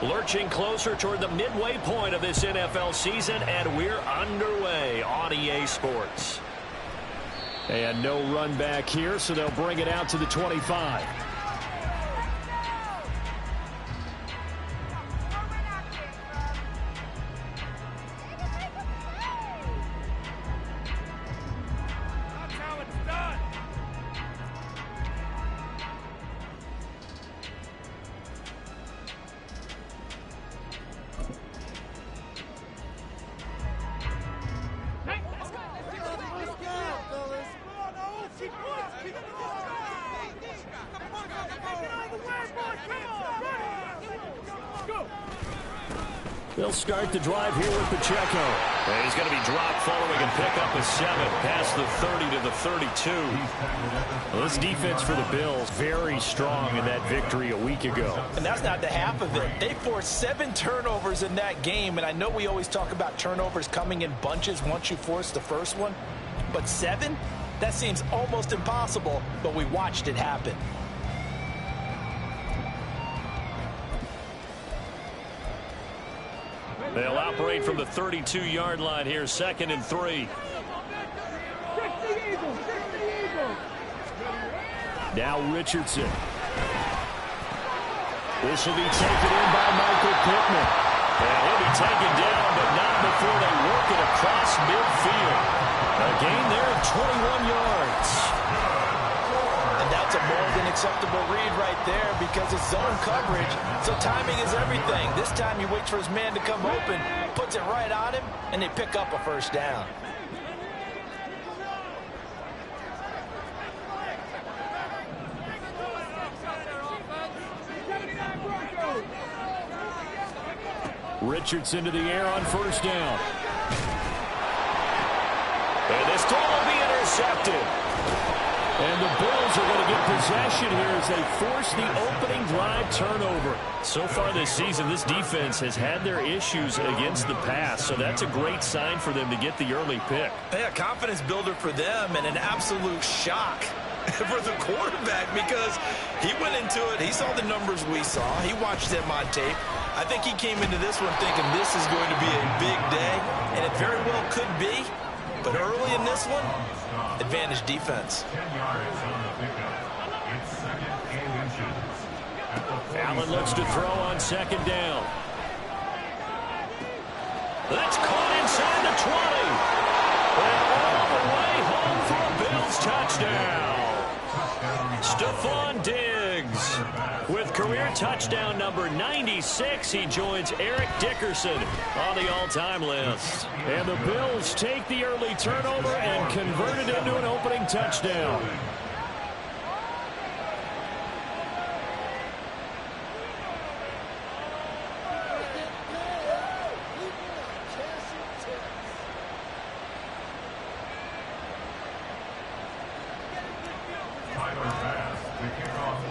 Lurching closer toward the midway point of this NFL season, and we're underway on EA Sports. And no run back here, so they'll bring it out to the 25. They'll start the drive here with Pacheco. And he's going to be dropped following a pickup of 7 past the 30 to the 32. Well, this defense for the Bills, very strong in that victory a week ago. And that's not the half of it. They forced 7 turnovers in that game, and I know we always talk about turnovers coming in bunches once you force the first one, but 7? That seems almost impossible, but we watched it happen. They'll operate from the 32-yard line here, 2nd and 3. Now Richardson. This will be taken in by Michael Pittman. And he'll be taken down, but not before they work it across midfield. A gain there of 21 yards. And that's a more than acceptable read right there because it's zone coverage, so timing is everything. This time he waits for his man to come open, puts it right on him, and they pick up a first down. Richardson to the air on first down. And this ball will be intercepted. And the Bills are going to get possession here as they force the opening drive turnover. So far this season, this defense has had their issues against the pass, so that's a great sign for them to get the early pick. Yeah, confidence builder for them and an absolute shock for the quarterback because he went into it. He saw the numbers we saw. He watched them on tape. I think he came into this one thinking this is going to be a big day, and it very well could be. But early in this one, advantage defense. Allen looks to throw on 2nd down. That's caught inside the 20. And all the way home for a Bills touchdown. Stephon Diggs with career touchdown number 96. He joins Eric Dickerson on the all-time list. And the Bills take the early turnover and convert it into an opening touchdown.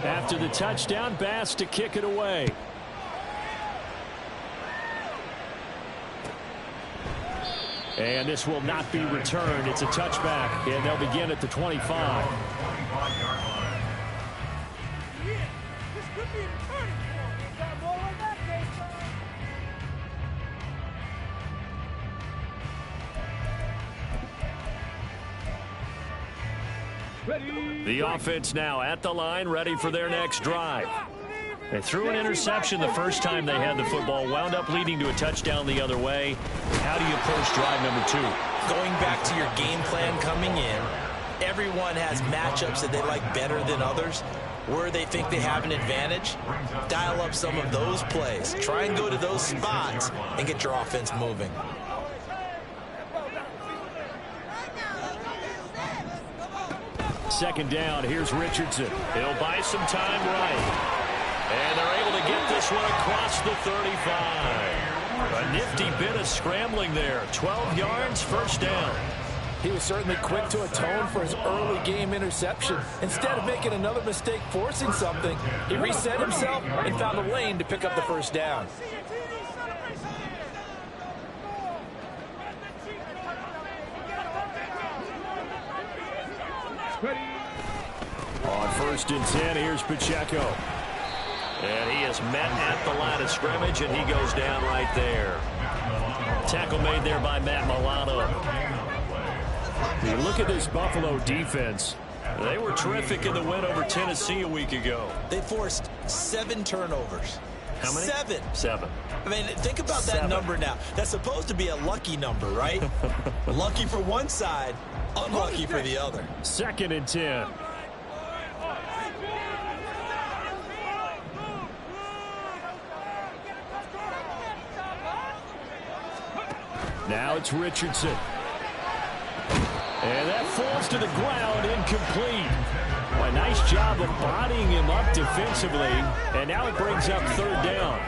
After the touchdown, Bass to kick it away. And this will not be returned. It's a touchback, and they'll begin at the 25. The offense now at the line, ready for their next drive. They threw an interception the first time they had the football, wound up leading to a touchdown the other way. How do you approach drive number 2? Going back to your game plan coming in, everyone has matchups that they like better than others. Where they think they have an advantage, dial up some of those plays. Try and go to those spots and get your offense moving. Second down, here's Richardson. He'll buy some time right. And they're able to get this one across the 35. A nifty bit of scrambling there. 12 yards, first down. He was certainly quick to atone for his early game interception. Instead of making another mistake forcing something, he reset himself and found a lane to pick up the first down. On 1st and 10, here's Pacheco. And he is met at the line of scrimmage, and he goes down right there. Tackle made there by Matt Milano. You look at this Buffalo defense. They were terrific in the win over Tennessee a week ago. They forced 7 turnovers. How many? 7. I mean, think about that number now. That's supposed to be a lucky number, right? Lucky for one side, unlucky for the other. 2nd and 10. Now it's Richardson. And that falls to the ground, incomplete. Well, a nice job of bodying him up defensively. And now it brings up 3rd down.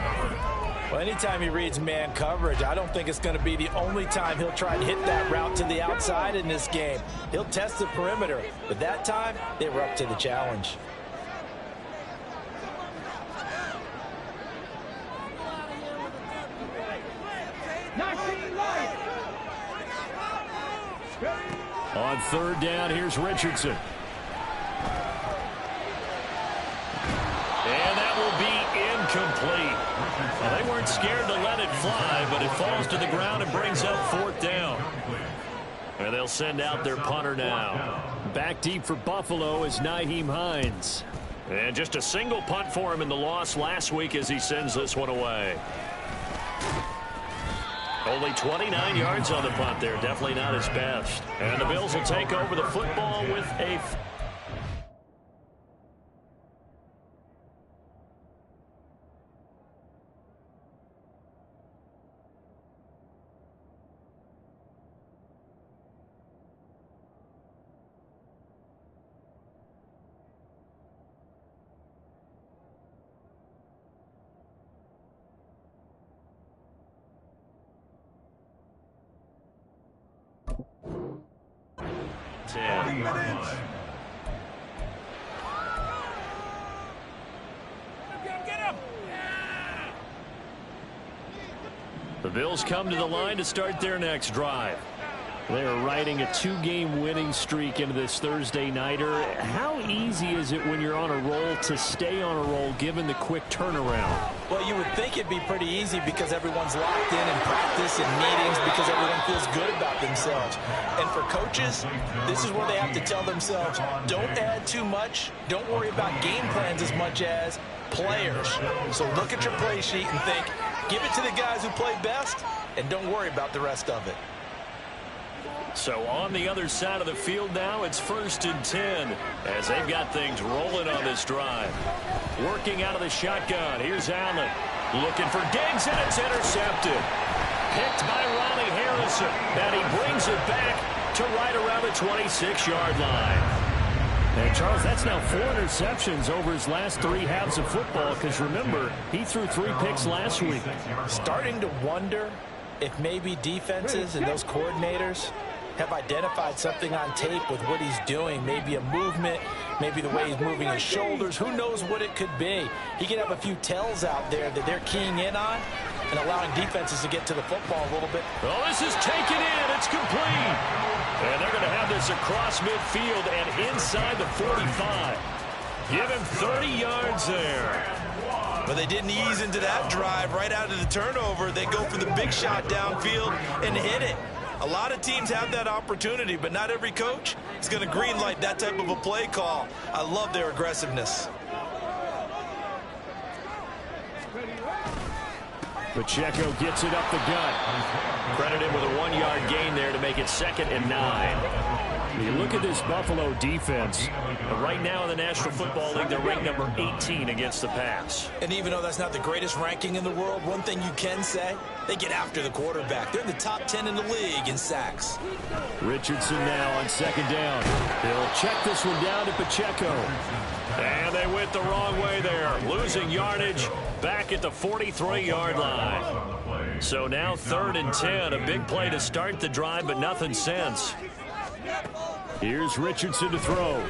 Well, anytime he reads man coverage, I don't think it's going to be the only time he'll try and hit that route to the outside in this game. He'll test the perimeter. But that time, they were up to the challenge. On 3rd down, here's Richardson. And that will be incomplete. Well, they weren't scared to let it fly, but it falls to the ground and brings up 4th down. And they'll send out their punter now. Back deep for Buffalo is Nyheim Hines. And just a single punt for him in the loss last week as he sends this one away. Only 29 yards on the punt there. Definitely not his best. And the Bills will take over the football with a... The Bills come to the line to start their next drive. They are riding a 2-game winning streak into this Thursday nighter. How easy is it when you're on a roll to stay on a roll given the quick turnaround? Well, you would think it'd be pretty easy because everyone's locked in practice and meetings because everyone feels good about themselves. And for coaches, this is where they have to tell themselves, don't add too much. Don't worry about game plans as much as players. So look at your play sheet and think, give it to the guys who play best and don't worry about the rest of it. So on the other side of the field now, it's 1st and 10 as they've got things rolling on this drive. Working out of the shotgun. Here's Allen. Looking for Diggs, and it's intercepted. Picked by Ronnie Harrison. And he brings it back to right around the 26-yard line. And, Charles, that's now 4 interceptions over his last 3 halves of football because, remember, he threw 3 picks last week. Starting to wonder if maybe defenses and those coordinators have identified something on tape with what he's doing. Maybe a movement, maybe the way he's moving his shoulders. Who knows what it could be? He could have a few tells out there that they're keying in on and allowing defenses to get to the football a little bit. Well, this is taken in. It's complete. And they're going to have this across midfield and inside the 45. Give him 30 yards there. But they didn't ease into that drive right out of the turnover. They go for the big shot downfield and hit it. A lot of teams have that opportunity, but not every coach is going to greenlight that type of a play call. I love their aggressiveness. Pacheco gets it up the gut. Credited with a 1-yard gain there to make it 2nd and 9. You look at this Buffalo defense. Right now in the National Football League, they're ranked number 18 against the pass. And even though that's not the greatest ranking in the world, one thing you can say, they get after the quarterback. They're in the top 10 in the league in sacks. Richardson now on 2nd down. He'll check this one down to Pacheco. And they went the wrong way there. Losing yardage back at the 43-yard line. So now 3rd and 10. A big play to start the drive, but nothing since. Here's Richardson to throw.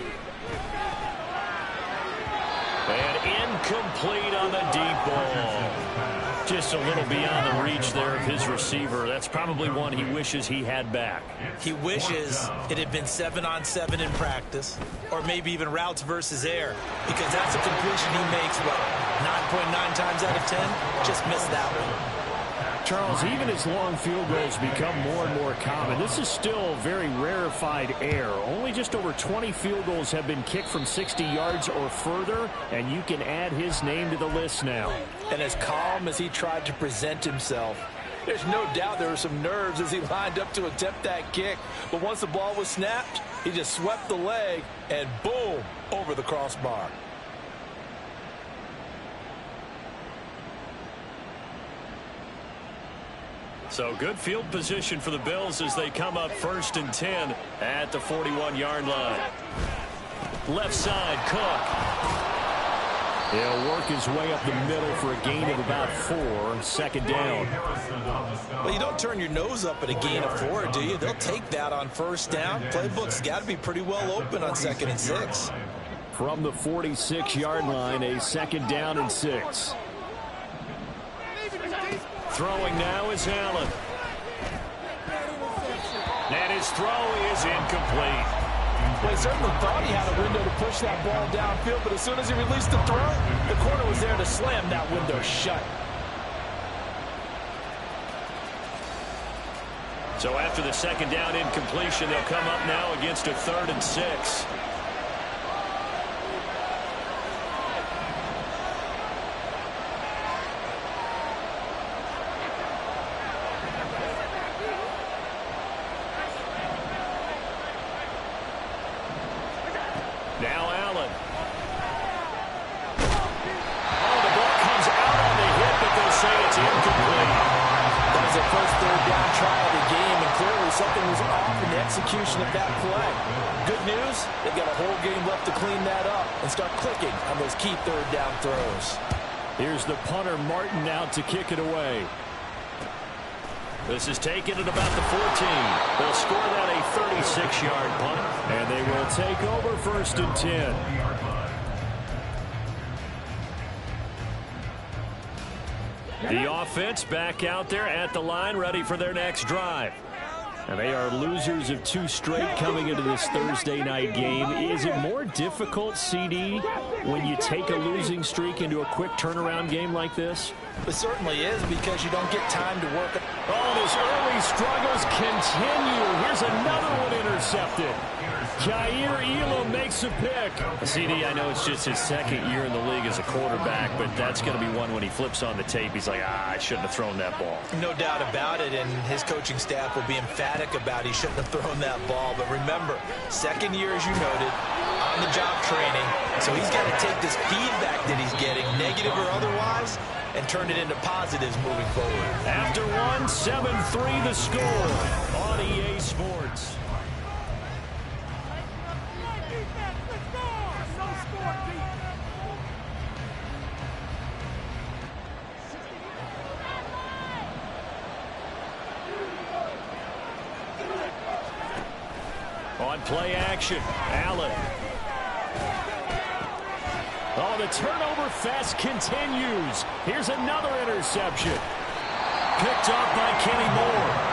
And incomplete on the deep ball. Just Just a little beyond the reach there of his receiver. That's probably one he wishes he had back. He wishes it had been 7-on-7 in practice, or maybe even routes versus air, because that's a completion he makes, what, 9.9 times out of 10? Just missed that one. Charles, even as long field goals become more and more common, this is still very rarefied air. Only just over 20 field goals have been kicked from 60 yards or further, and you can add his name to the list now. And as calm as he tried to present himself, there's no doubt there were some nerves as he lined up to attempt that kick. But once the ball was snapped, he just swept the leg and boom, over the crossbar. So good field position for the Bills as they come up 1st and 10 at the 41-yard line. Left side, Cook. He'll work his way up the middle for a gain of about 4, 2nd down. Well, you don't turn your nose up at a gain of 4, do you? They'll take that on 1st down. Playbook's got to be pretty well open on 2nd and 6. From the 46-yard line, a 2nd down and 6. Throwing now is Allen. And his throw is incomplete. Well, he certainly thought he had a window to push that ball downfield, but as soon as he released the throw, the corner was there to slam that window shut. So after the 2nd down incompletion, they'll come up now against a 3rd and 6. Now Allen. Oh, the ball comes out on the hit, but they'll say it's incomplete. That was their first 3rd down try of the game, and clearly something was off in the execution of that play. Good news, they've got a whole game left to clean that up and start clicking on those key 3rd down throws. Here's the punter, Martin, out to kick it away. This is taken at about the 14. They'll score that a 36-yard punt, and they will take over 1st and 10. The offense back out there at the line, ready for their next drive. And they are losers of 2 straight coming into this Thursday night game. Is it more difficult, CD, when you take a losing streak into a quick turnaround game like this? It certainly is, because you don't get time to work. Oh, his early struggles continue. Here's another one intercepted. Jair Elam makes a pick. CD, I know it's just his 2nd year in the league as a quarterback, but that's going to be one when he flips on the tape. He's like, I shouldn't have thrown that ball. No doubt about it, and his coaching staff will be emphatic about he shouldn't have thrown that ball. But remember, 2nd year, as you noted, on-the-job training. So he's got to take this feedback that he's getting, negative or otherwise, and turn it into positives moving forward. After 1, 7-3 the score on EA Sports. On play action, Allen. Oh, the turnover fest continues. Here's another interception. Picked off by Kenny Moore.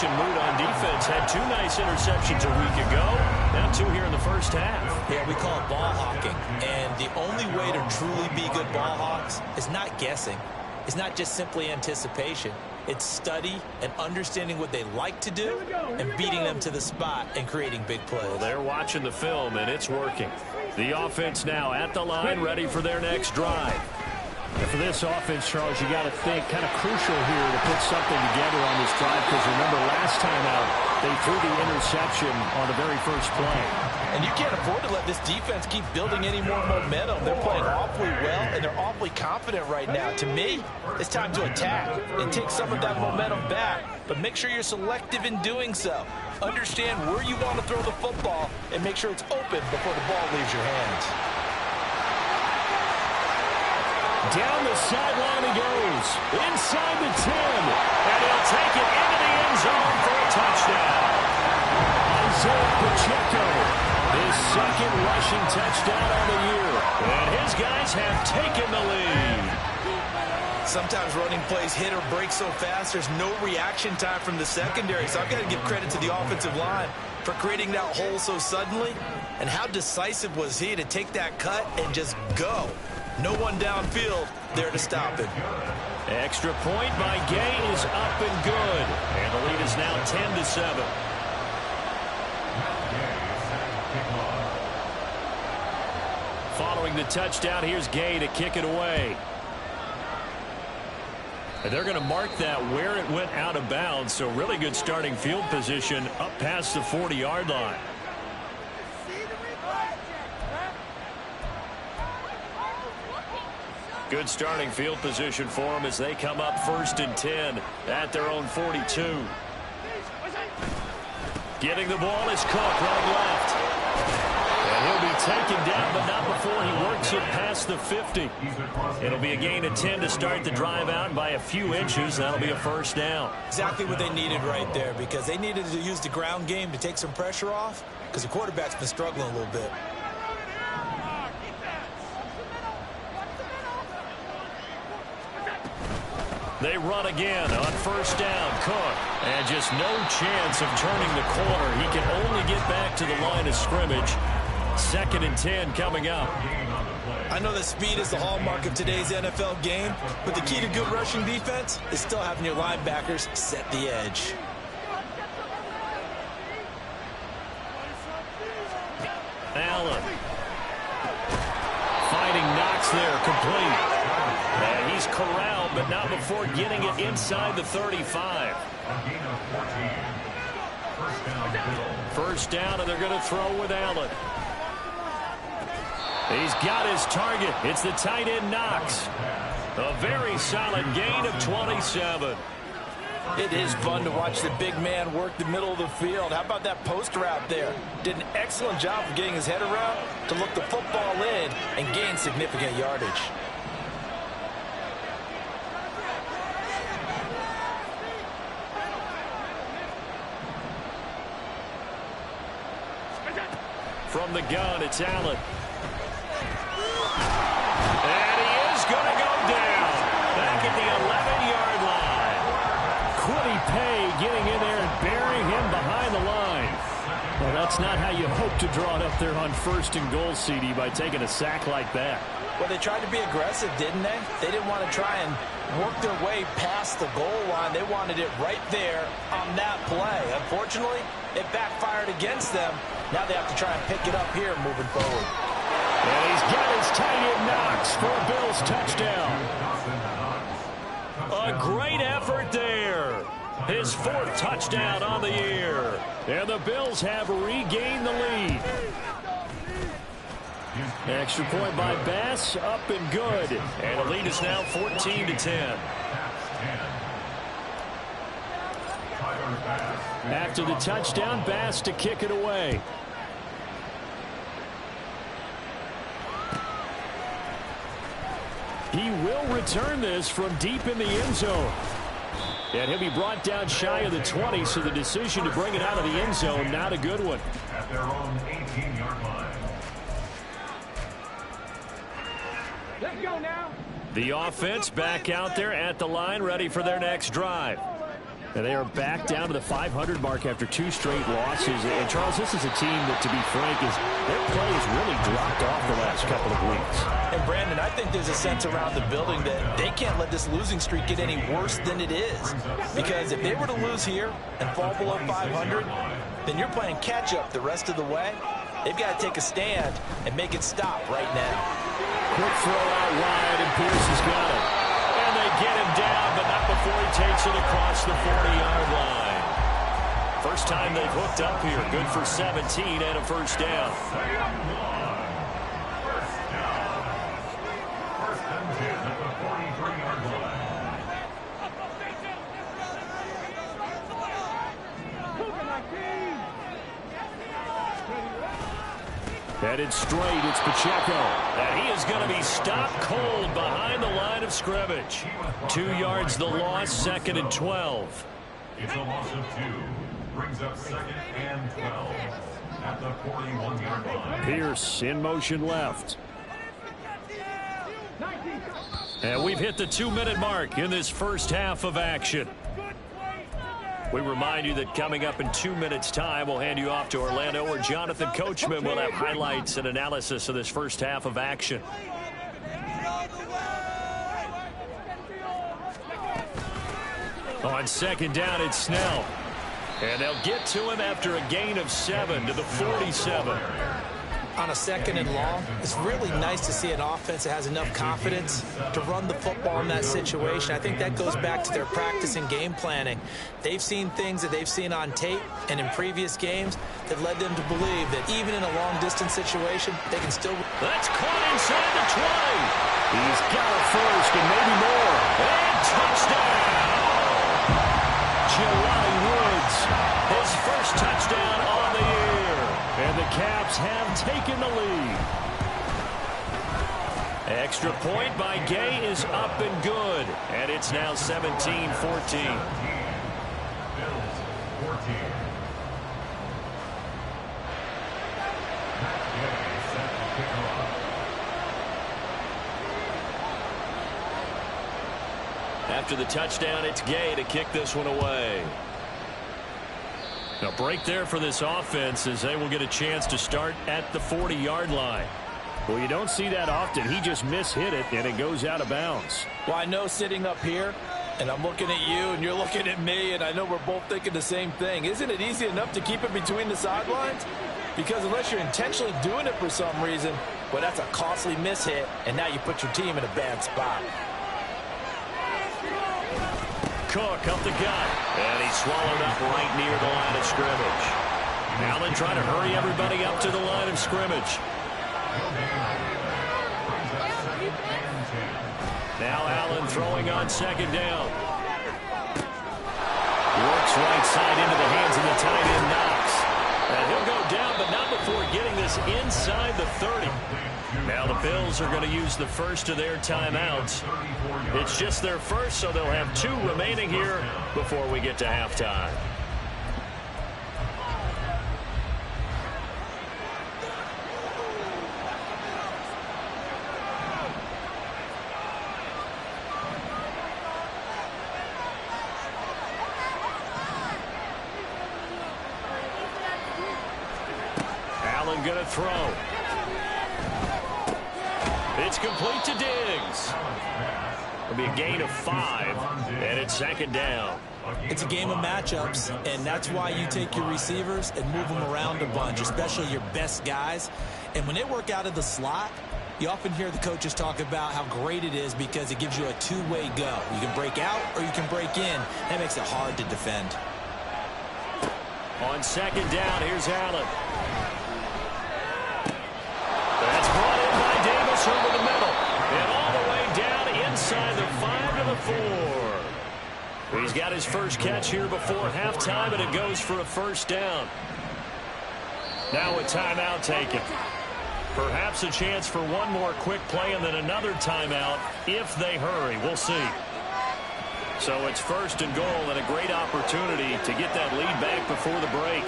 Mood on defense had 2 nice interceptions a week ago. Now 2 here in the first half. Yeah, we call it ball hawking. And the only way to truly be good ball hawks is not guessing. It's not just simply anticipation. It's study and understanding what they like to do and beating them to the spot and creating big plays. Well, they're watching the film, and it's working. The offense now at the line, ready for their next drive. And for this offense, Charles, you got to think kind of crucial here to put something together on this drive, because remember last time out they threw the interception on the very first play. And you can't afford to let this defense keep building any more momentum. They're playing awfully well, and they're awfully confident right now. To me, it's time to attack and take some of that momentum back, but make sure you're selective in doing so. Understand where you want to throw the football and make sure it's open before the ball leaves your hands. Down the sideline he goes, inside the 10, and he'll take it into the end zone for a touchdown. Isaiah Pacheco, his second rushing touchdown on the year, and his guys have taken the lead. Sometimes running plays hit or break so fast, there's no reaction time from the secondary. So I've got to give credit to the offensive line for creating that hole so suddenly. And how decisive was he to take that cut and just go? No one downfield there to stop him. Extra point by Gay is up and good. And the lead is now 10-7. Following the touchdown, here's Gay to kick it away. And they're going to mark that where it went out of bounds, so really good starting field position up past the 40-yard line. Good starting field position for them as they come up 1st and 10 at their own 42. Getting the ball is Cook running left. And he'll be taken down, but not before he works it past the 50. It'll be a gain of 10 to start the drive out by a few inches. That'll be a first down. Exactly what they needed right there, because they needed to use the ground game to take some pressure off, because the quarterback's been struggling a little bit. They run again on 1st down. Cook, and just no chance of turning the corner. He can only get back to the line of scrimmage. 2nd and 10 coming up. I know that speed is the hallmark of today's NFL game, but the key to good rushing defense is still having your linebackers set the edge. Allen. Fighting Knox there, complete. And he's corralled, but not before getting it inside the 35. 1st down, and they're going to throw with Allen. He's got his target. It's the tight end Knox. A very solid gain of 27. It is fun to watch the big man work the middle of the field. How about that post route there? Did an excellent job of getting his head around to look the football in and gain significant yardage. From the gun, it's Allen. And he is going to go down. Back at the 11-yard line. Kwity Paye getting in there and burying him behind the line. Well, that's not how you hope to draw it up there on 1st and goal, CD, by taking a sack like that. Well, they tried to be aggressive, didn't they? They didn't want to try and work their way past the goal line. They wanted it right there on that play. Unfortunately, it backfired against them. Now they have to try and pick it up here moving forward. And he's got his tight end Knox for a Bills touchdown. A great effort there. His 4th touchdown on the year. And the Bills have regained the lead. Extra point by Bass, up and good. And the lead is now 14-10. After the touchdown, Bass to kick it away. He will return this from deep in the end zone. And he'll be brought down shy of the 20, so the decision to bring it out of the end zone, not a good one. At their own 18-yard line. Let's go now. The offense back out there at the line, ready for their next drive. And they are back down to the 500 mark after 2 straight losses. And, Charles, this is a team that, to be frank, their play has really dropped off the last couple of weeks. And, Brandon, I think there's a sense around the building that they can't let this losing streak get any worse than it is. Because if they were to lose here and fall below 500, then you're playing catch-up the rest of the way. They've got to take a stand and make it stop right now. quick throw out wide, and Pierce has got it. And they get him down, but not before he takes it across the 40-yard line. First time they've hooked up here. Good for 17 and a first down. Headed straight, it's Pacheco. And he is going to be stopped cold behind the line of scrimmage. 2 yards the loss, 2nd and 12. It's a loss of 2. Brings up 2nd and 12 at the 41-yard line. Pierce in motion left. And we've hit the 2-minute mark in this first half of action. We remind you that coming up in 2 minutes' time, we'll hand you off to Orlando, where Jonathan Coachman will have highlights and analysis of this first half of action. On 2nd down, it's Snell. And they'll get to him after a gain of 7 to the 47. On a 2nd and long, it's really nice to see an offense that has enough confidence to run the football in that situation. I think that goes back to their practice and game planning. They've seen things that they've seen on tape and in previous games that led them to believe that even in a long-distance situation, they can still... That's caught inside the 20. He's got it first and maybe more. And touchdown! Jelani Woods, his first touchdown on the year. And the Caps have taken the lead. Extra point by Gay is up and good. And it's now 17-14. Bills 14. Matt Gay set to kick off. After the touchdown, it's Gay to kick this one away. A break there for this offense as they will get a chance to start at the 40-yard line. Well, you don't see that often. He just mishit it, and it goes out of bounds. Well, I know sitting up here, and I'm looking at you, and you're looking at me, and I know we're both thinking the same thing. Isn't it easy enough to keep it between the sidelines? Because unless you're intentionally doing it for some reason, well, that's a costly mishit, and now you put your team in a bad spot. Cook up the gut, and he's swallowed up right near the line of scrimmage. Allen trying to hurry everybody up to the line of scrimmage. Now Allen throwing on 2nd down. Works right side into the hands of the tight end Knox. And he'll go down, but not before getting this inside the 30. Now the Bills are going to use the first of their timeouts. It's just their first, so they'll have 2 remaining here before we get to halftime. Allen going to throw. It's complete to Diggs. It'll be a gain of 5, and it's 2nd down. It's a game of matchups, and that's why you take your receivers and move them around a bunch, especially your best guys. And when they work out of the slot, you often hear the coaches talk about how great it is because it gives you a 2-way go. You can break out or you can break in. That makes it hard to defend. On 2nd down, here's Allen. That's brought in by Davis over the middle. And all the way down inside the 5 to the 4. He's got his first catch here before halftime, and it goes for a first down. Now a timeout taken. Perhaps a chance for one more quick play and then another timeout if they hurry. We'll see. So it's 1st and goal and a great opportunity to get that lead back before the break.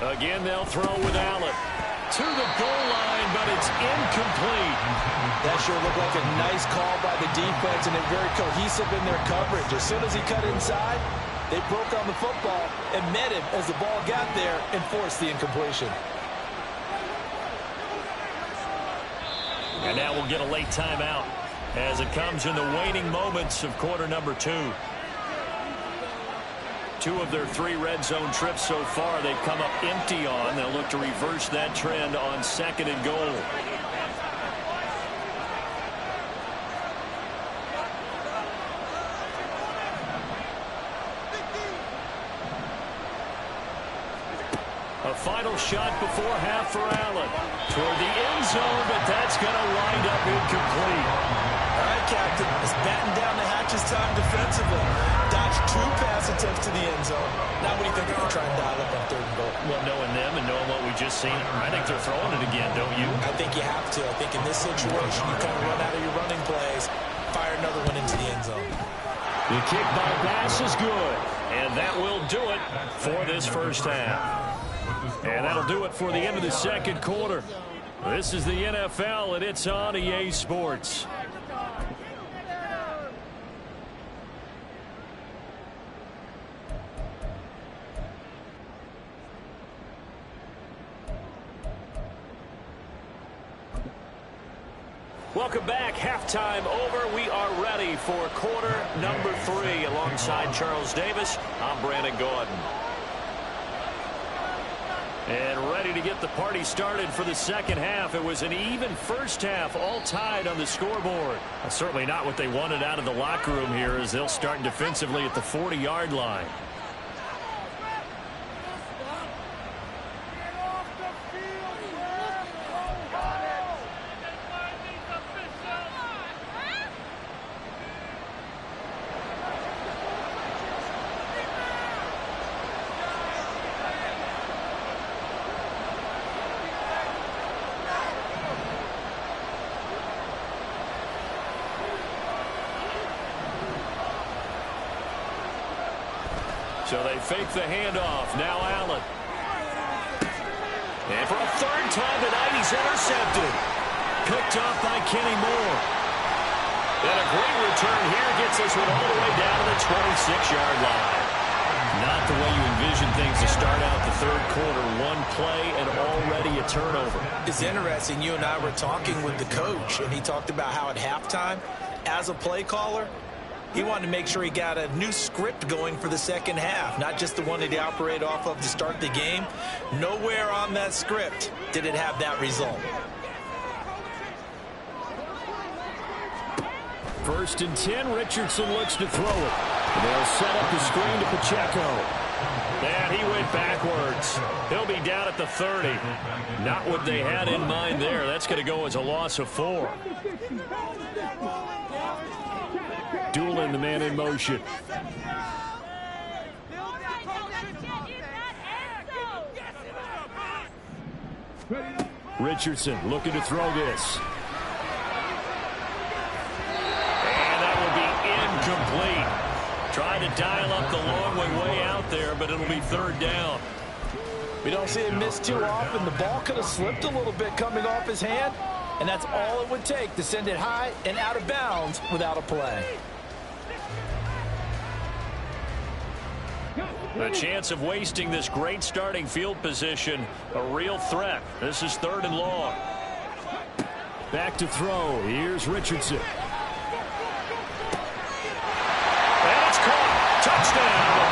Again, they'll throw with Allen. To the goal line, but it's incomplete. That sure looked like a nice call by the defense, and they're very cohesive in their coverage. As soon as he cut inside, they broke on the football and met him as the ball got there and forced the incompletion. And now we'll get a late timeout as it comes in the waning moments of quarter number 2. 2 of their 3 red zone trips so far they've come up empty on. They'll look to reverse that trend on 2nd and goal. A final shot before half for Allen. Toward the end zone, but that's going to wind up incomplete. All right, Captain. It's batten down the hatches time defensively. Dodged 2 pass attempts to the end zone. Now what do you think they're going to try and dial up on 3rd and goal? Well, knowing them and knowing what we just seen, I think they're throwing it again, don't you? I think you have to. I think in this situation, you kind of run out of your running plays, fire another one into the end zone. The kick by Bass is good, and that will do it for this first half. And that'll do it for the end of the 2nd quarter. This is the NFL, and it's on EA Sports. Welcome back. Halftime over. We are ready for quarter number 3. Alongside Charles Davis, I'm Brandon Gordon. And ready to get the party started for the 2nd half. It was an even first half, all tied on the scoreboard. Certainly not what they wanted out of the locker room here, as they'll start defensively at the 40-yard line. So they fake the handoff. Now Allen. And for a 3rd time tonight, he's intercepted. Picked off by Kenny Moore. And a great return here gets this one all the way down to the 26-yard line. Not the way you envision things to start out the 3rd quarter. 1 play and already a turnover. It's interesting. You and I were talking with the coach, and he talked about how at halftime, as a play caller, he wanted to make sure he got a new script going for the 2nd half, not just the one that he operated off of to start the game. Nowhere on that script did it have that result. 1st and 10, Richardson looks to throw it. They'll set up the screen to Pacheco. And he went backwards. He'll be down at the 30. Not what they had in mind there. That's going to go as a loss of 4. Doolin, the man in motion. Richardson looking to throw this. And that will be incomplete. Trying to dial up the long way out there, but it'll be 3rd down. We don't see him miss too often. The ball could have slipped a little bit coming off his hand, and that's all it would take to send it high and out of bounds without a play. The chance of wasting this great starting field position, a real threat. This is 3rd and long. Back to throw. Here's Richardson. And it's caught. Touchdown.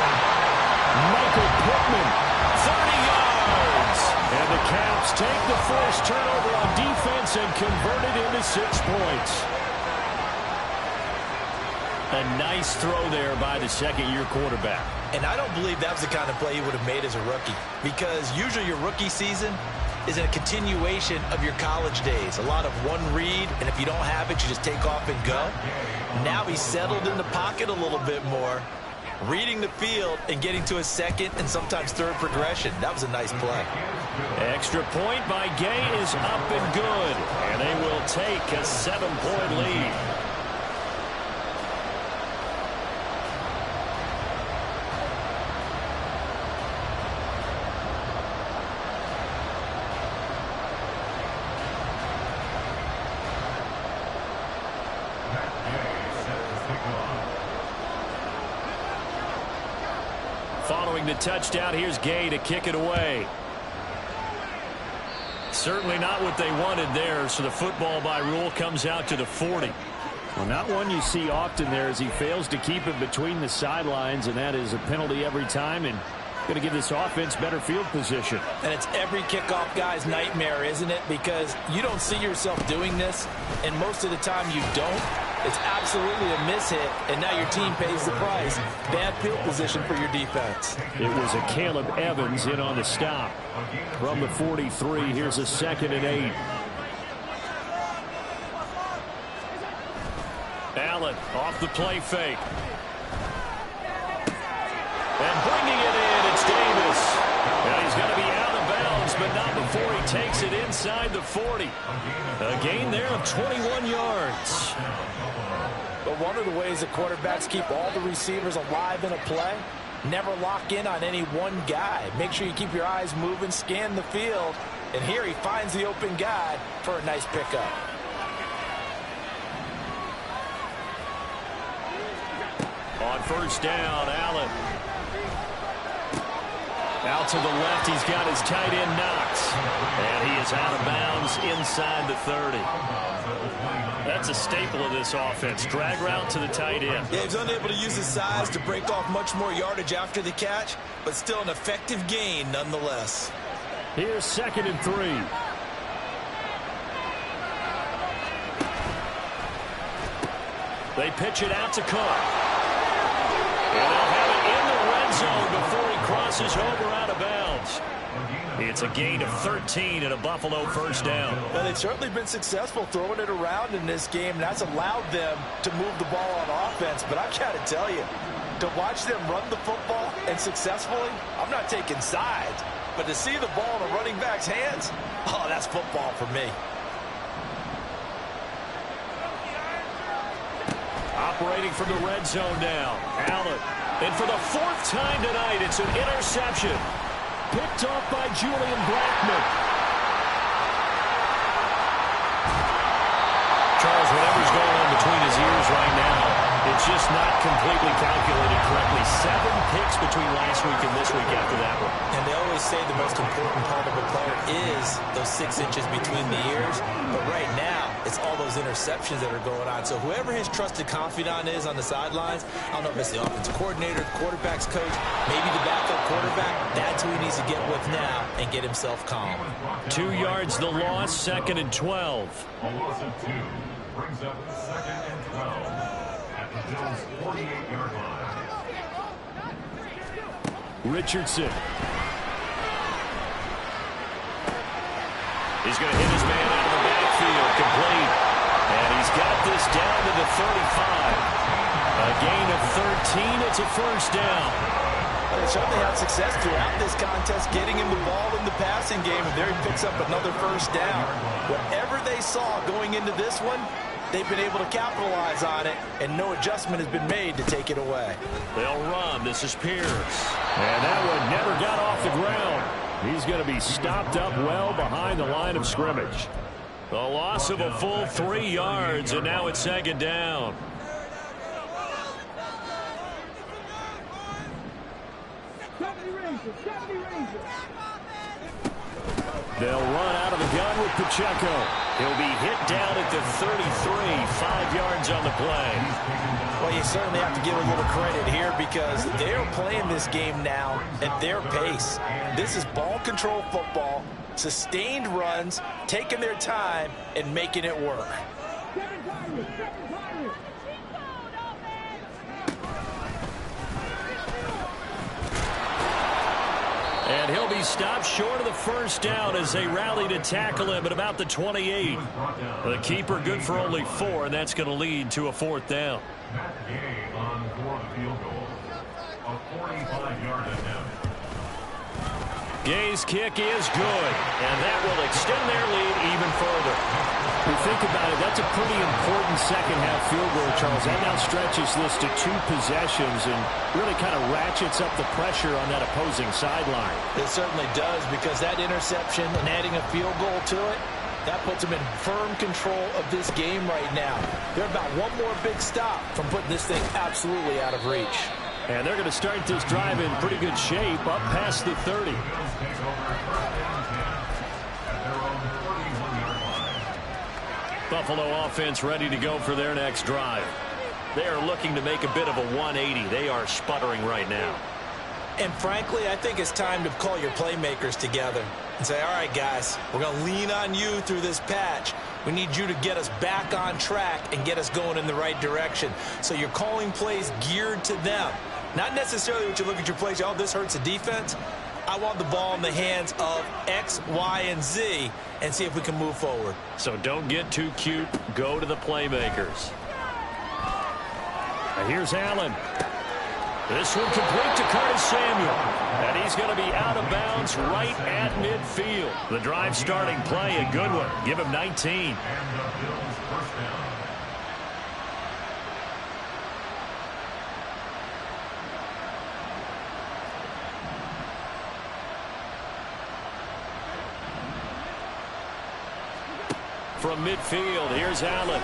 Michael Pittman, 30 yards. And the Caps take the forced turnover on defense and convert it into 6 points. A nice throw there by the 2nd-year quarterback. And I don't believe that was the kind of play he would have made as a rookie, because usually your rookie season is a continuation of your college days. A lot of one read, and if you don't have it, you just take off and go. Now he's settled in the pocket a little bit more, reading the field and getting to a 2nd and sometimes 3rd progression. That was a nice play. Extra point by Gay is up and good, and they will take a 7-point lead. Following the touchdown, here's Gay to kick it away. Certainly not what they wanted there, so the football by rule comes out to the 40. Well, not one you see often there as he fails to keep it between the sidelines, and that is a penalty every time, and going to give this offense better field position. And it's every kickoff guy's nightmare, isn't it? Because you don't see yourself doing this, and most of the time you don't. It's absolutely a mishit, and now your team pays the price. Bad field position for your defense. It was a Caleb Evans in on the stop. From the 43, here's a 2nd and 8. Allen off the play fake. And bringing it in, it's Davis. And he's going to be out of bounds, but not before he takes it inside the 40. A gain there of 21 yards. But one of the ways that quarterbacks keep all the receivers alive in a play, never lock in on any one guy. Make sure you keep your eyes moving, scan the field. And here he finds the open guy for a nice pickup. On first down, Allen. Out to the left, he's got his tight end Knox. And he is out of bounds inside the 30. That's a staple of this offense. Drag route to the tight end. Yeah, he's unable to use his size to break off much more yardage after the catch, but still an effective gain nonetheless. Here's 2nd and 3. They pitch it out to Cook. And they'll have it in the red zone before he crosses over out of bounds. It's a gain of 13 and a Buffalo first down. Well, they've certainly been successful throwing it around in this game, and that's allowed them to move the ball on offense. But I've got to tell you, to watch them run the football and successfully, I'm not taking sides. But to see the ball in a running back's hands, oh, that's football for me. Operating from the red zone now, Allen. And for the 4th time tonight, it's an interception. Picked off by Julian Blackmon. Charles, whatever's going on between his ears right now, it's just not completely calculated correctly. 7 picks between last week and this week after that one. And they always say the most important part of a player is those 6 inches between the ears. But right now, it's all those interceptions that are going on. So whoever his trusted confidant is on the sidelines, I don't know if it's the offensive coordinator, the quarterback's coach, maybe the backup quarterback, that's who he needs to get with now and get himself calm. 2 yards the loss, 2nd and 12. A loss of 2 brings up 2nd and 12 at the Bills' 48-yard line. Richardson. He's going to hit his man out of the backfield, complete. And he's got this down to the 35. A gain of 13, it's a first down. Well, they certainly had success throughout this contest, getting him the ball in the passing game, and there he picks up another first down. Whatever they saw going into this one, they've been able to capitalize on it, and no adjustment has been made to take it away. They'll run. This is Pierce. And that one never got off the ground. He's going to be stopped up well behind the line of scrimmage. The loss of a full 3 yards, and now it's 2nd down. They'll run out of the gun with Pacheco. He'll be hit down at the 33, 5 yards on the play. Well, you certainly have to give a little credit here because they're playing this game now at their pace. This is ball control football, sustained runs, taking their time, and making it work. And he'll be stopped short of the first down as they rally to tackle him at about the 28. The keeper good for only 4, and that's going to lead to a 4th down. Matt Gay on for the field goal. A 45-yard attempt. Gay's kick is good, and that will extend their lead even further. If you think about it, that's a pretty important second-half field goal, Charles. That now stretches this to 2 possessions and really kind of ratchets up the pressure on that opposing sideline. It certainly does because that interception and adding a field goal to it, that puts them in firm control of this game right now. They're about one more big stop from putting this thing absolutely out of reach. And they're going to start this drive in pretty good shape up past the 30. Bills take over 1st and 10 at their own Buffalo offense ready to go for their next drive. They are looking to make a bit of a 180. They are sputtering right now. And frankly, I think it's time to call your playmakers together and say, all right, guys, we're going to lean on you through this patch. We need you to get us back on track and get us going in the right direction. So you're calling plays geared to them. Not necessarily what you look at your plays, oh, this hurts the defense. I want the ball in the hands of X, Y, and Z and see if we can move forward. So don't get too cute. Go to the playmakers. Now here's Allen. This one complete to Curtis Samuel. And he's going to be out of bounds right at midfield. The drive starting play, a good one. Give him 19. And the Bills first down. From midfield, here's Allen.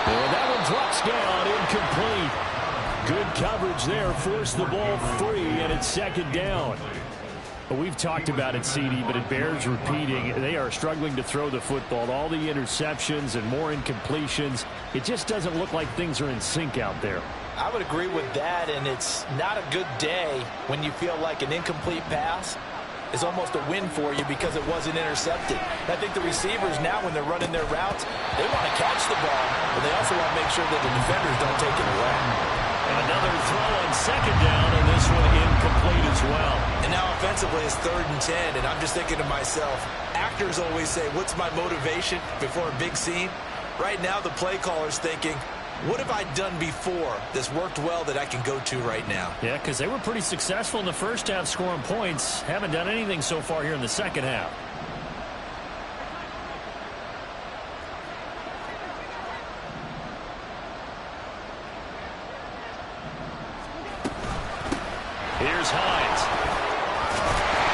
And that one drops down, incomplete. Good coverage there, forced the ball free, and it's second down. Well, we've talked about it, CD, but it bears repeating. They are struggling to throw the football. All the interceptions and more incompletions. It just doesn't look like things are in sync out there. I would agree with that, and it's not a good day when you feel like an incomplete pass is almost a win for you because it wasn't intercepted. I think the receivers now, when they're running their routes, they want to catch the ball, but they also want to make sure that the defenders don't take it away. Another throw on second down, and this one incomplete as well. And now offensively it's 3rd and 10, and I'm just thinking to myself, actors always say, what's my motivation before a big scene? Right now the play caller's thinking, what have I done before that's worked well that I can go to right now? Yeah, because they were pretty successful in the first half scoring points. Haven't done anything so far here in the second half. Here's Hines.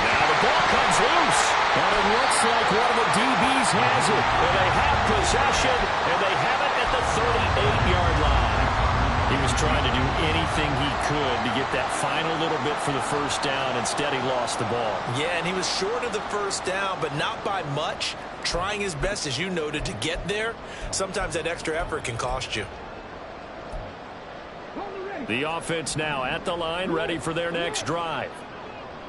Now the ball comes loose. And it looks like one of the DBs has it. And they have possession, and they have it at the 38-yard line. He was trying to do anything he could to get that final little bit for the first down. Instead, he lost the ball. Yeah, and he was short of the first down, but not by much. Trying his best, as you noted, to get there. Sometimes that extra effort can cost you. The offense now at the line, ready for their next drive.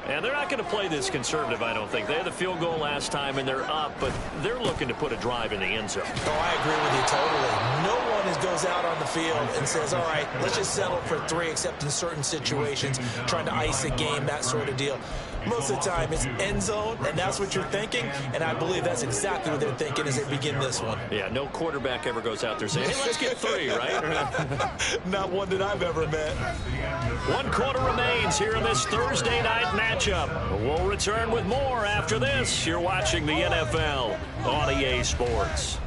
And they're not going to play this conservative, I don't think. They had the field goal last time, and they're up, but they're looking to put a drive in the end zone. Oh, I agree with you totally. No one goes out on the field and says, all right, let's just settle for 3, except in certain situations, trying to ice a game, that sort of deal. Most of the time, it's end zone, and that's what you're thinking, and I believe that's exactly what they're thinking as they begin this one. Yeah, no quarterback ever goes out there saying, hey, let's get 3, right? Not one that I've ever met. 1 quarter remains here in this Thursday night matchup. We'll return with more after this. You're watching the NFL on EA Sports.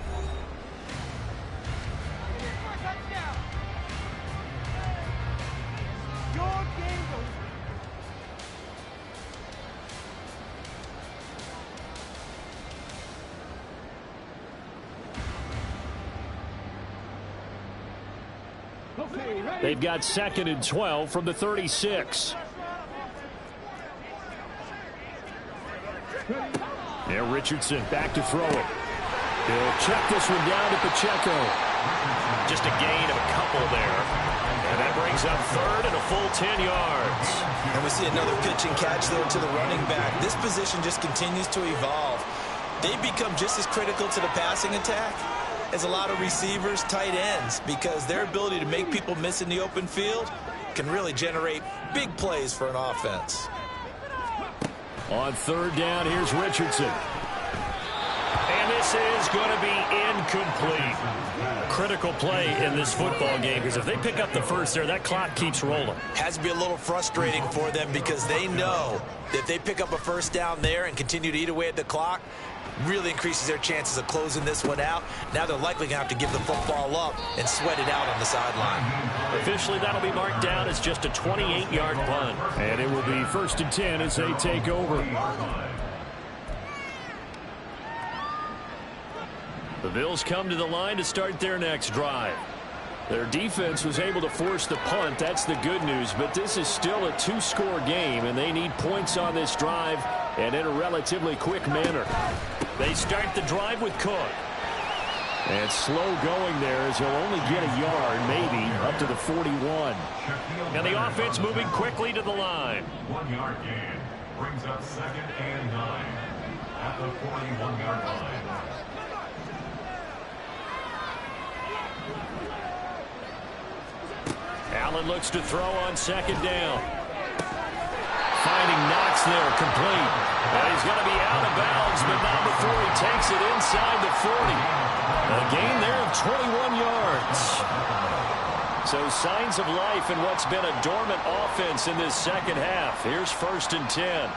They've got 2nd and 12 from the 36. Now Richardson back to throw it. He'll check this one down to Pacheco. Just a gain of a couple there. And that brings up 3rd and a full 10 yards. And we see another pitch and catch there to the running back. This position just continues to evolve. They become just as critical to the passing attack as a lot of receivers, tight ends, because their ability to make people miss in the open field can really generate big plays for an offense. On 3rd down, here's Richardson. And this is going to be incomplete. Critical play in this football game, because if they pick up the first there, that clock keeps rolling. Has to be a little frustrating for them because they know that if they pick up a first down there and continue to eat away at the clock, really increases their chances of closing this one out. Now they're likely going to have to give the football up and sweat it out on the sideline. Officially, that'll be marked down as just a 28-yard punt. And it will be 1st and 10 as they take over. The Bills come to the line to start their next drive. Their defense was able to force the punt. That's the good news. But this is still a 2-score game, and they need points on this drive and in a relatively quick manner. They start the drive with Cook. And slow going there as he'll only get a yard, maybe, up to the 41. And the offense moving quickly to the line. 1 yard gain brings up 2nd and 9 at the 41-yard line. Allen looks to throw on 2nd down. Finding Knox there, complete. And he's going to be out of bounds, but not before he takes it inside the 40. A gain there of 21 yards. So signs of life in what's been a dormant offense in this second half. Here's 1st and 10.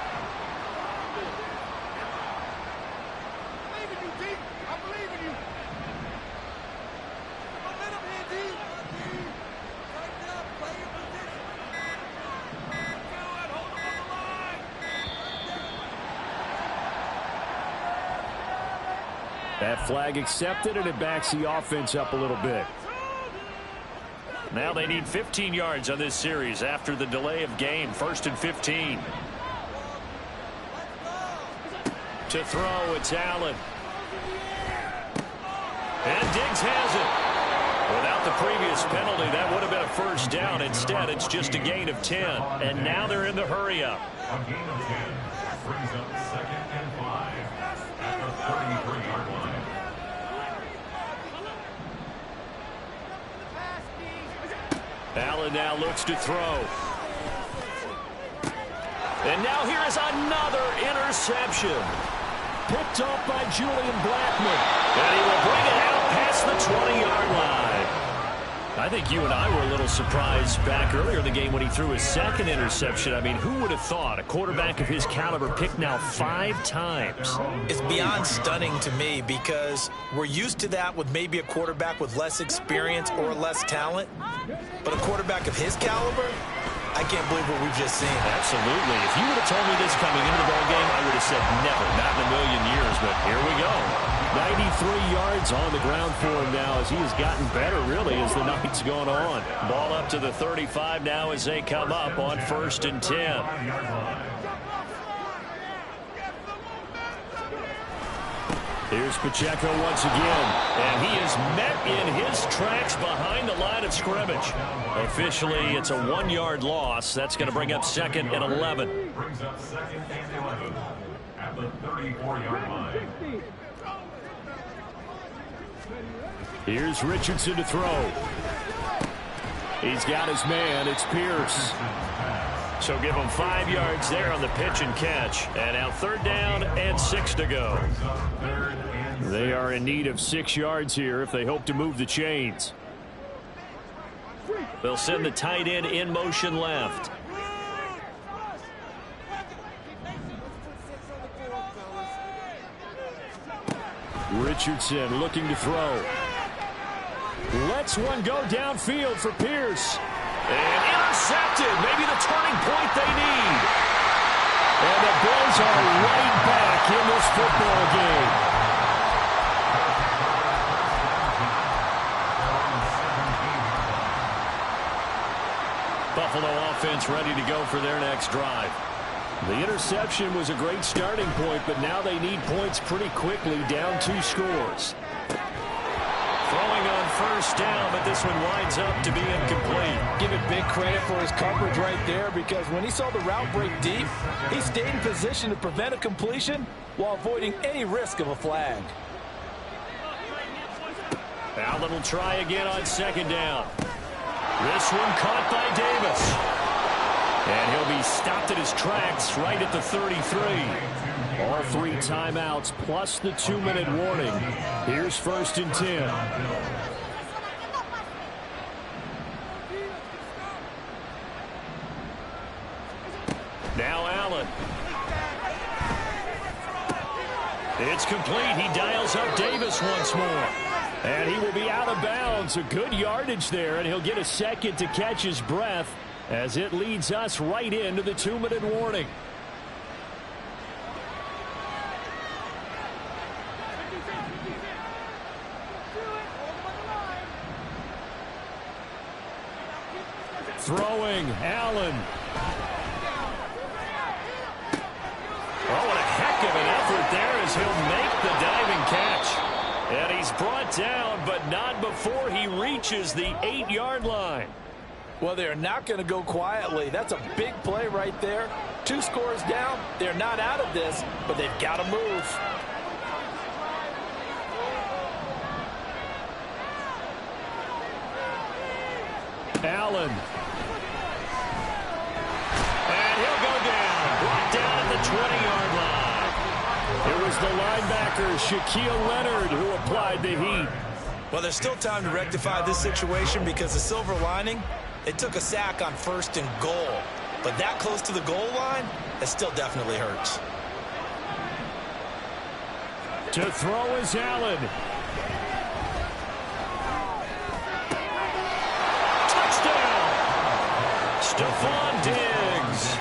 That flag accepted, and it backs the offense up a little bit. Now they need 15 yards on this series after the delay of game. 1st and 15. To throw, it's Allen. And Diggs has it. Without the previous penalty, that would have been a 1st down. Instead, it's just a gain of 10. And now they're in the hurry-up. A gain of 10 brings up 2nd and 5 at the 33-yard line. Allen now looks to throw. And now here is another interception. Picked off by Julian Blackmon. And he will bring it out past the 20-yard line. I think you and I were a little surprised back earlier in the game when he threw his 2nd interception. I mean, who would have thought a quarterback of his caliber picked now 5 times? It's beyond stunning to me because we're used to that with maybe a quarterback with less experience or less talent. But a quarterback of his caliber, I can't believe what we've just seen. Absolutely. If you would have told me this coming into the ballgame, I would have said never, not in a million years. But here we go. 93 yards on the ground for him now as he has gotten better, really, as the night's gone on. Ball up to the 35 now as they come up on 1st and 10. Here's Pacheco once again. And he is met in his tracks behind the line of scrimmage. Officially, it's a 1-yard loss. That's going to bring up 2nd and 11. Brings up 2nd and 11 at the 34-yard line. Here's Richardson to throw. He's got his man. It's Pierce. So give them 5 yards there on the pitch and catch. And now 3rd down and 6 to go. They are in need of 6 yards here if they hope to move the chains. They'll send the tight end in motion left. Richardson looking to throw. Lets one go downfield for Pierce. And intercepted. Maybe the turning point they need. And the Bills are right back in this football game. Buffalo offense ready to go for their next drive. The interception was a great starting point, but now they need points pretty quickly, down 2 scores. Throwing on 1st down, but this one winds up to be incomplete. Give it big credit for his coverage right there because when he saw the route break deep, he stayed in position to prevent a completion while avoiding any risk of a flag. Allen will try again on 2nd down. This one caught by Davis. And he'll be stopped at his tracks right at the 33. All 3 timeouts plus the 2-minute warning. Here's 1st and 10. Now Allen. It's complete. He dials up Davis once more. And he will be out of bounds. A good yardage there, and he'll get a second to catch his breath as it leads us right into the 2-minute warning. Throwing, Allen. Oh, what a heck of an effort there as he'll make the down, but not before he reaches the 8-yard line. Well, they're not going to go quietly. That's a big play right there. 2 scores down. They're not out of this, but they've got to move. Allen. And he'll go down. Brought down at the 20-yard line. It was the linebacker, Shaquille Leonard, who applied the heat. Well, there's still time to rectify this situation because the silver lining, it took a sack on 1st and goal. But that close to the goal line, it still definitely hurts. To throw is Allen. Stephon Diggs,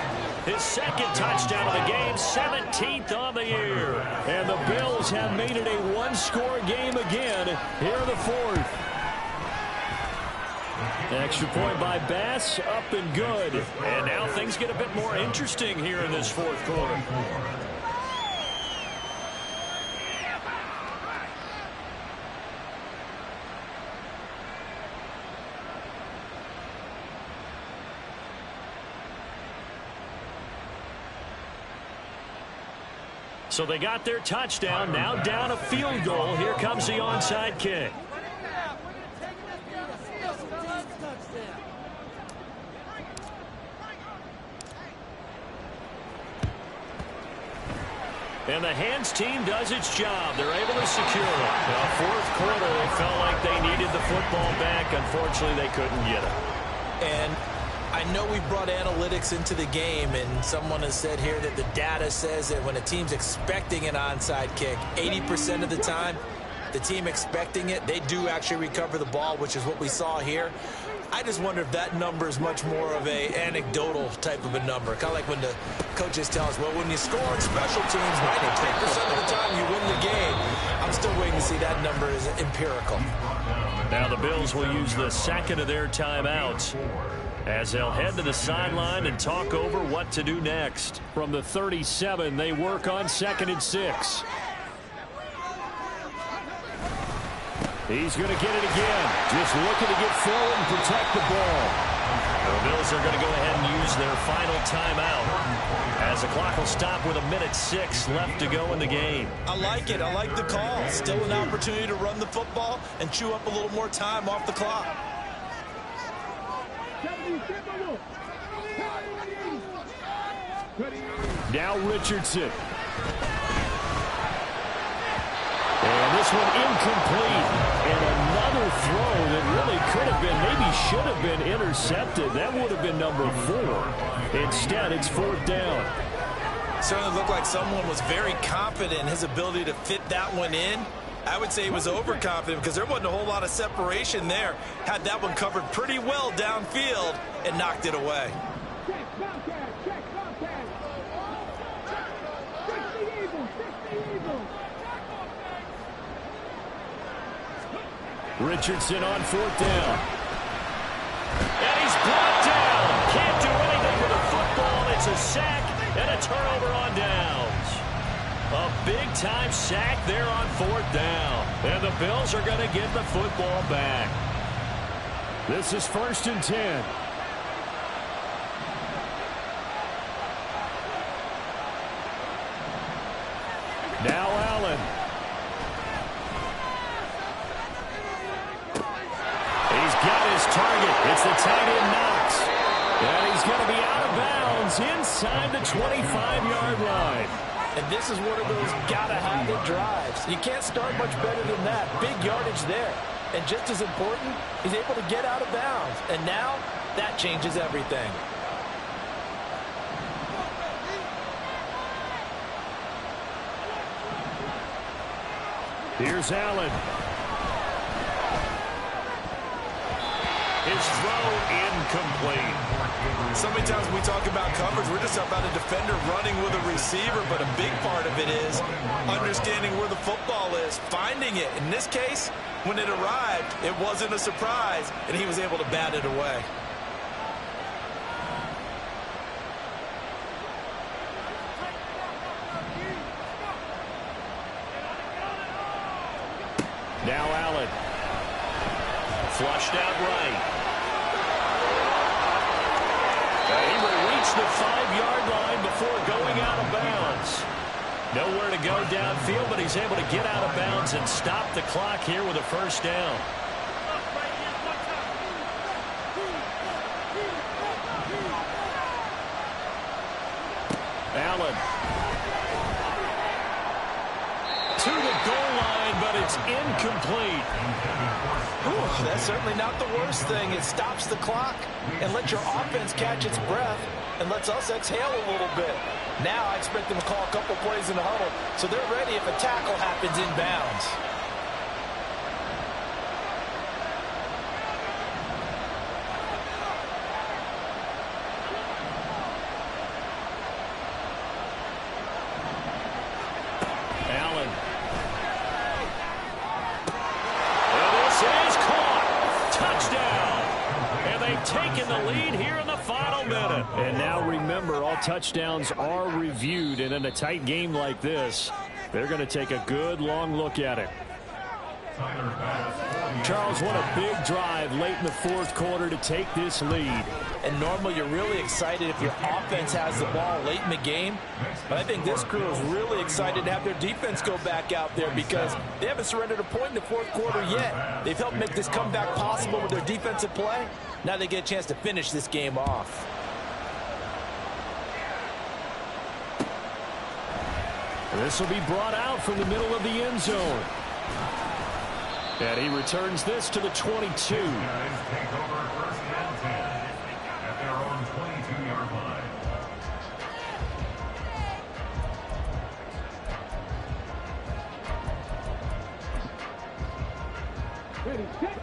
his 2nd touchdown of the game, 17th on the year. And the Bills have made it a 1-score game again here in the 4th. Extra point by Bass, up and good. And now things get a bit more interesting here in this 4th quarter. So they got their touchdown, now down a field goal. Here comes the onside kick. And the hands team does its job. They're able to secure it. The 4th quarter, they felt like they needed the football back. Unfortunately, they couldn't get it. And I know we brought analytics into the game, and someone has said here that the data says that when a team's expecting an onside kick, 80% of the time, the team expecting it, they do actually recover the ball, which is what we saw here. I just wonder if that number is much more of a anecdotal type of a number. Kind of like when the coaches tell us, well, when you score on special teams, 93% of the time you win the game. I'm still waiting to see that number is empirical. Now the Bills will use the 2nd of their timeouts as they'll head to the sideline and talk over what to do next. From the 37, they work on 2nd and 6. He's going to get it again. Just looking to get forward and protect the ball. The Bills are going to go ahead and use their final timeout as the clock will stop with 1:06 left to go in the game. I like it. I like the call. Still an opportunity to run the football and chew up a little more time off the clock. Now Richardson. And this one incomplete. And another throw that really could have been, maybe should have been intercepted. That would have been number 4. Instead, it's 4th down. Certainly looked like someone was very confident in his ability to fit that one in. I would say he was overconfident because there wasn't a whole lot of separation there. Had that one covered pretty well downfield and knocked it away. Richardson on 4th down. And he's brought down. Can't do anything with the football. It's a sack and a turnover on downs. A big-time sack there on 4th down. And the Bills are going to get the football back. This is 1st and 10. Now Allen. He's got his target. It's the tight end Knox. And he's going to be out of bounds inside the 25-yard line. And this is one of those gotta-have-it drives. You can't start much better than that. Big yardage there. And just as important, he's able to get out of bounds. And now, that changes everything. Here's Allen. His throw incomplete. So many times when we talk about coverage, we're just about a defender running with a receiver, but a big part of it is understanding where the football is, finding it. In this case, when it arrived, it wasn't a surprise, and he was able to bat it away. Now Allen. Flushed out right. He will reach the 5-yard line before going out of bounds. Nowhere to go downfield, but he's able to get out of bounds and stop the clock here with a first down. Allen. To the goal line, but it's incomplete. Whew, that's certainly not the worst thing. It stops the clock and lets your offense catch its breath and lets us exhale a little bit. Now I expect them to call a couple plays in the huddle so they're ready if a tackle happens inbounds. Taking the lead here in the final minute. And now remember, all touchdowns are reviewed, and in a tight game like this, they're going to take a good long look at it. Charles, what a big drive late in the fourth quarter to take this lead. And normally you're really excited if your offense has the ball late in the game. But I think this crew is really excited to have their defense go back out there because they haven't surrendered a point in the fourth quarter yet. They've helped make this comeback possible with their defensive play. Now they get a chance to finish this game off. This will be brought out from the middle of the end zone. And he returns this to the 22. Take over first and 10 at their own 22-yard line.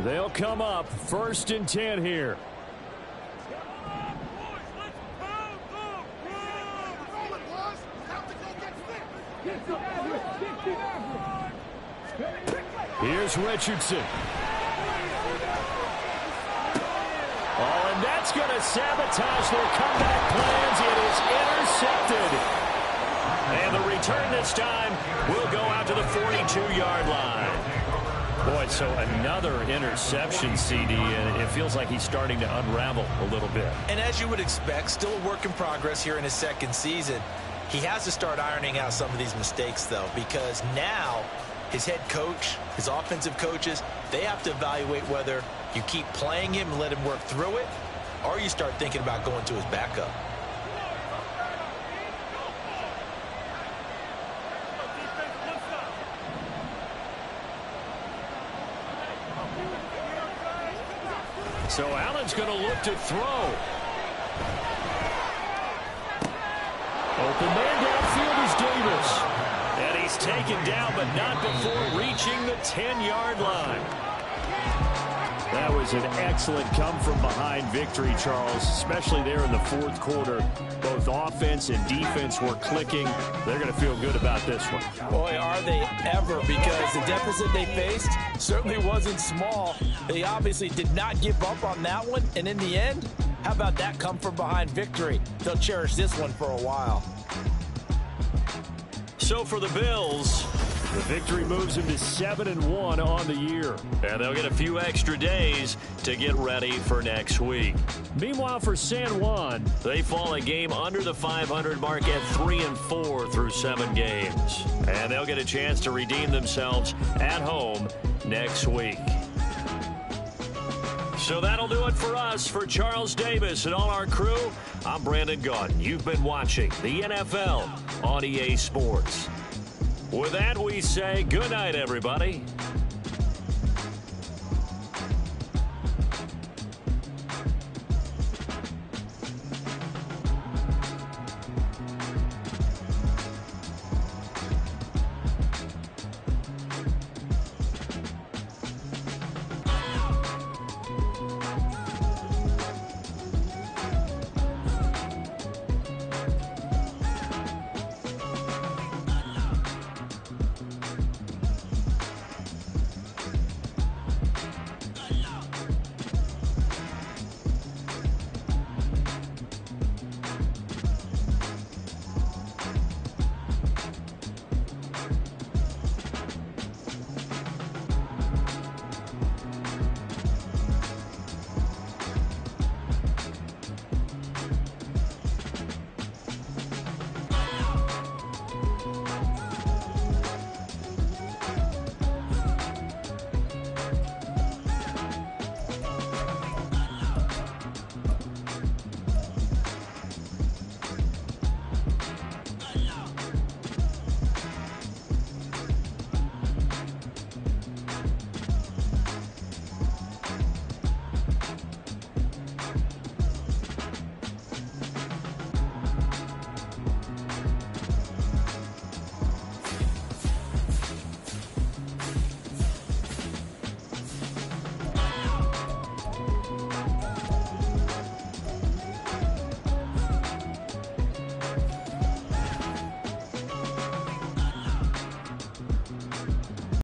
They'll come up first and 10 here. Here's Richardson. Oh, and that's going to sabotage their comeback plans. It is intercepted. And the return this time will go out to the 42-yard line. Boy, so another interception, CD, and it feels like he's starting to unravel a little bit. And as you would expect, still a work in progress here in his second season. He has to start ironing out some of these mistakes, though, because now his head coach, his offensive coaches, they have to evaluate whether you keep playing him and let him work through it, or you start thinking about going to his backup. So Allen's going to look to throw. Open man downfield is Davis. And he's taken down, but not before reaching the 10-yard line. That was an excellent come-from-behind victory, Charles, especially there in the fourth quarter. Both offense and defense were clicking. They're going to feel good about this one. Boy, are they ever, because the deficit they faced certainly wasn't small. They obviously did not give up on that one, and in the end, how about that come-from-behind victory? They'll cherish this one for a while. So for the Bills, the victory moves them to 7-1 on the year. And they'll get a few extra days to get ready for next week. Meanwhile, for San Juan, they fall a game under the 500 mark at 3-4 through 7 games. And they'll get a chance to redeem themselves at home next week. So that'll do it for us. For Charles Davis and all our crew, I'm Brandon Gaudin. You've been watching the NFL on EA Sports. With that, we say good night, everybody.